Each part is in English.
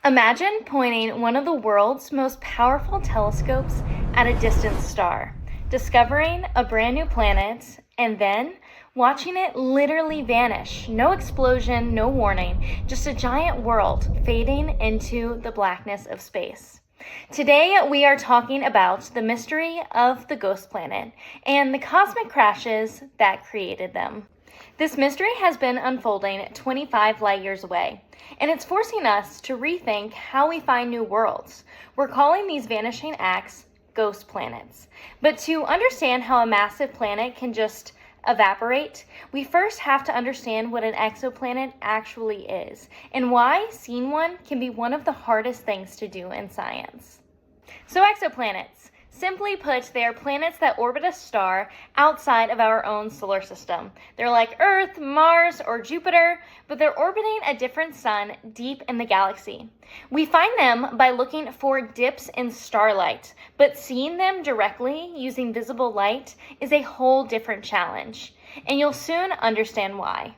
Imagine pointing one of the world's most powerful telescopes at a distant star, discovering a brand new planet, and then watching it literally vanish. No explosion, no warning, just a giant world fading into the blackness of space. Today, we are talking about the mystery of the ghost planet and the cosmic crashes that created them. This mystery has been unfolding 25 light years away, and it's forcing us to rethink how we find new worlds. We're calling these vanishing acts ghost planets. But to understand how a massive planet can just evaporate, we first have to understand what an exoplanet actually is, and why seeing one can be one of the hardest things to do in science. So exoplanets. Simply put, they are planets that orbit a star outside of our own solar system. They're like Earth, Mars, or Jupiter, but they're orbiting a different sun deep in the galaxy. We find them by looking for dips in starlight, but seeing them directly using visible light is a whole different challenge, and you'll soon understand why.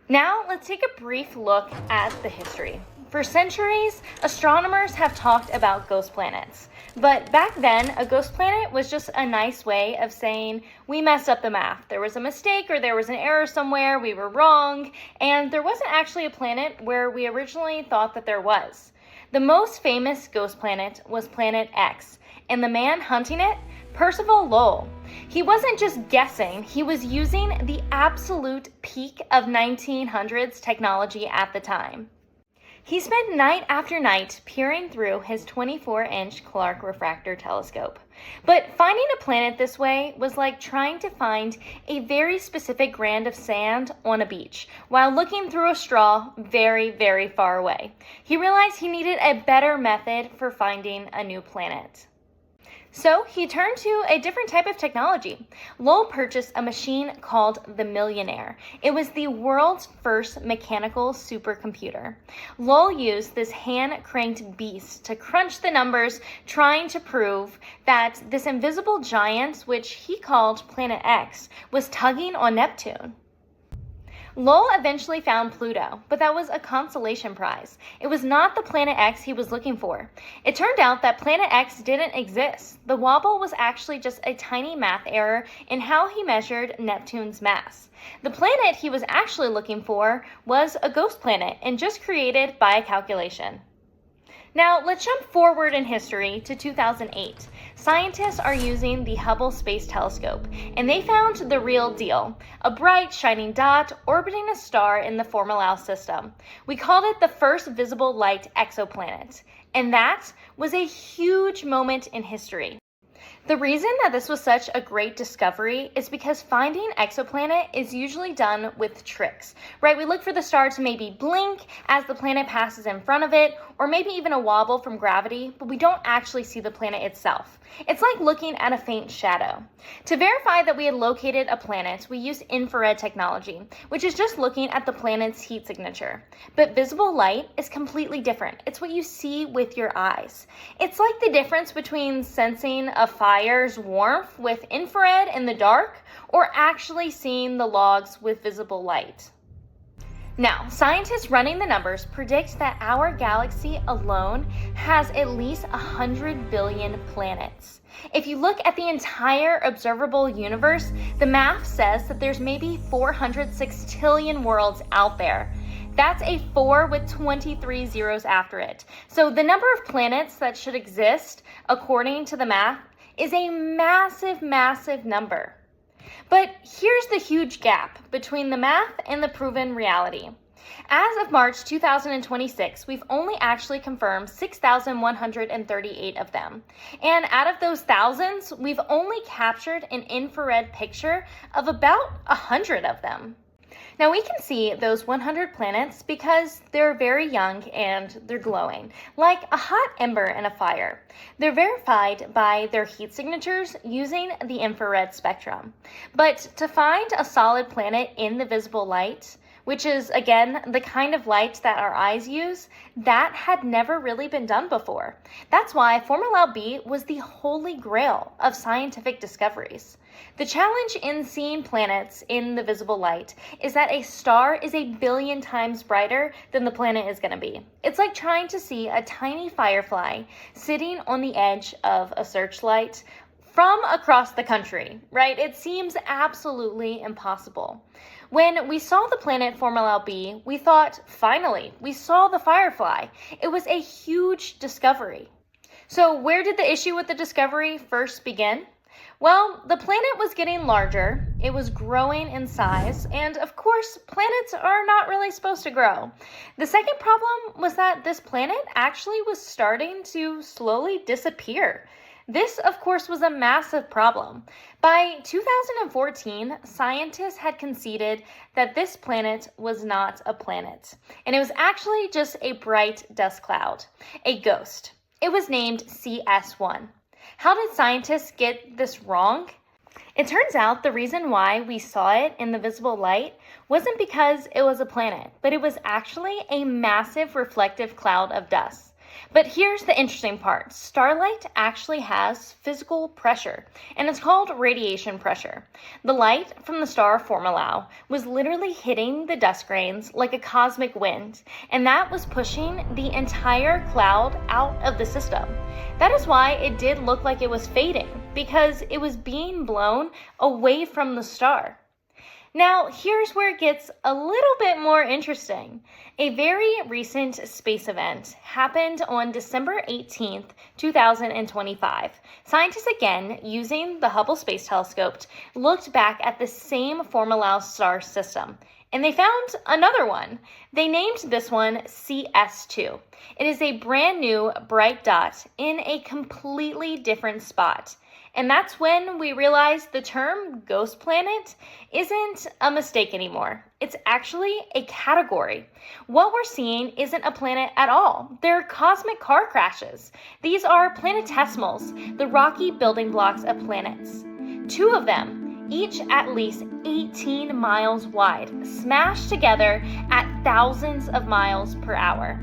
Now, let's take a brief look at the history. For centuries, astronomers have talked about ghost planets. But back then, a ghost planet was just a nice way of saying we messed up the math. There was a mistake or there was an error somewhere, we were wrong, and there wasn't actually a planet where we originally thought that there was. The most famous ghost planet was Planet X, and the man hunting it, Percival Lowell. He wasn't just guessing, he was using the absolute peak of 1900s technology at the time. He spent night after night peering through his 24-inch Clark refractor telescope. But finding a planet this way was like trying to find a very specific grain of sand on a beach while looking through a straw very, very far away. He realized he needed a better method for finding a new planet. So he turned to a different type of technology. Lowell purchased a machine called the Millionaire. It was the world's first mechanical supercomputer. Lowell used this hand-cranked beast to crunch the numbers, trying to prove that this invisible giant, which he called Planet X, was tugging on Neptune. Lowell eventually found Pluto, but that was a consolation prize. It was not the Planet X he was looking for. It turned out that Planet X didn't exist. The wobble was actually just a tiny math error in how he measured Neptune's mass. The planet he was actually looking for was a ghost planet and just created by a calculation. Now, let's jump forward in history to 2008. Scientists are using the Hubble Space Telescope, and they found the real deal, a bright, shining dot orbiting a star in the Fomalhaut system. We called it the first visible light exoplanet, and that was a huge moment in history. The reason that this was such a great discovery is because finding exoplanet is usually done with tricks, right? We look for the star to maybe blink as the planet passes in front of it, or maybe even a wobble from gravity, but we don't actually see the planet itself. It's like looking at a faint shadow. To verify that we had located a planet, we used infrared technology, which is just looking at the planet's heat signature. But visible light is completely different. It's what you see with your eyes. It's like the difference between sensing a fire's warmth with infrared in the dark or actually seeing the logs with visible light. Now, scientists running the numbers predict that our galaxy alone has at least 100 billion planets. If you look at the entire observable universe, the math says that there's maybe 406 trillion worlds out there. That's a 4 with 23 zeros after it. So the number of planets that should exist, according to the math, is a massive, massive number. But here's the huge gap between the math and the proven reality. As of March 2026, we've only actually confirmed 6,138 of them. And out of those thousands, we've only captured an infrared picture of about 100 of them. Now we can see those 100 planets because they're very young and they're glowing, like a hot ember in a fire. They're verified by their heat signatures using the infrared spectrum. But to find a solid planet in the visible light, which is, again, the kind of light that our eyes use, that had never really been done before. That's why Fomalhaut b was the holy grail of scientific discoveries. The challenge in seeing planets in the visible light is that a star is a billion times brighter than the planet is going to be. It's like trying to see a tiny firefly sitting on the edge of a searchlight from across the country, right? It seems absolutely impossible. When we saw the planet Fomalhaut b, we thought, finally, we saw the firefly. It was a huge discovery. So where did the issue with the discovery first begin? Well, the planet was getting larger, it was growing in size, and of course, planets are not really supposed to grow. The second problem was that this planet actually was starting to slowly disappear. This, of course, was a massive problem. By 2014, scientists had conceded that this planet was not a planet, and it was actually just a bright dust cloud, a ghost. It was named CS1. How did scientists get this wrong? It turns out the reason why we saw it in the visible light wasn't because it was a planet, but it was actually a massive reflective cloud of dust. But here's the interesting part. Starlight actually has physical pressure, and it's called radiation pressure. The light from the star Fomalhaut was literally hitting the dust grains like a cosmic wind, and that was pushing the entire cloud out of the system. That is why it did look like it was fading, because it was being blown away from the star. Now, here's where it gets a little bit more interesting. A very recent space event happened on December 18th, 2025. Scientists, again, using the Hubble Space Telescope, looked back at the same Fomalhaut star system, and they found another one. They named this one CS2. It is a brand new bright dot in a completely different spot. And that's when we realized the term ghost planet isn't a mistake anymore. It's actually a category. What we're seeing isn't a planet at all. They're cosmic car crashes. These are planetesimals, the rocky building blocks of planets. Two of them, each at least 18 miles wide, smashed together at thousands of miles per hour.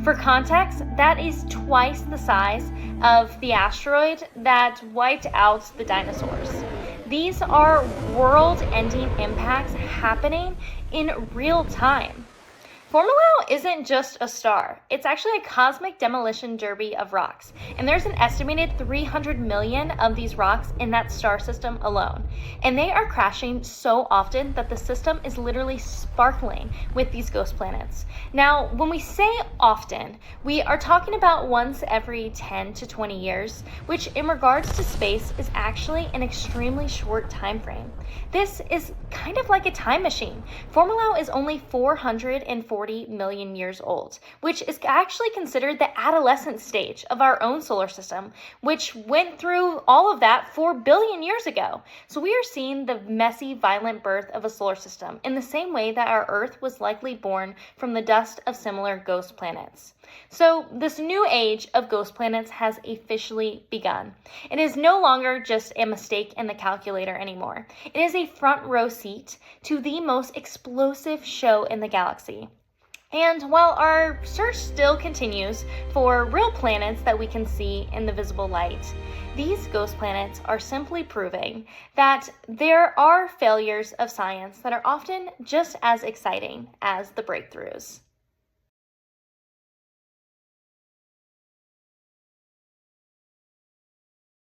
For context, that is twice the size of the asteroid that wiped out the dinosaurs. These are world-ending impacts happening in real time. Fomalhaut isn't just a star. It's actually a cosmic demolition derby of rocks. And there's an estimated 300 million of these rocks in that star system alone. And they are crashing so often that the system is literally sparkling with these ghost planets. Now, when we say often, we are talking about once every 10 to 20 years, which in regards to space is actually an extremely short time frame. This is kind of like a time machine. Fomalhaut is only 440 million years old, which is actually considered the adolescent stage of our own solar system, which went through all of that 4 billion years ago. So we are seeing the messy, violent birth of a solar system in the same way that our Earth was likely born from the dust of similar ghost planets. So this new age of ghost planets has officially begun. It is no longer just a mistake in the calculator anymore. It is a front row seat to the most explosive show in the galaxy. And while our search still continues for real planets that we can see in the visible light, these ghost planets are simply proving that there are failures of science that are often just as exciting as the breakthroughs.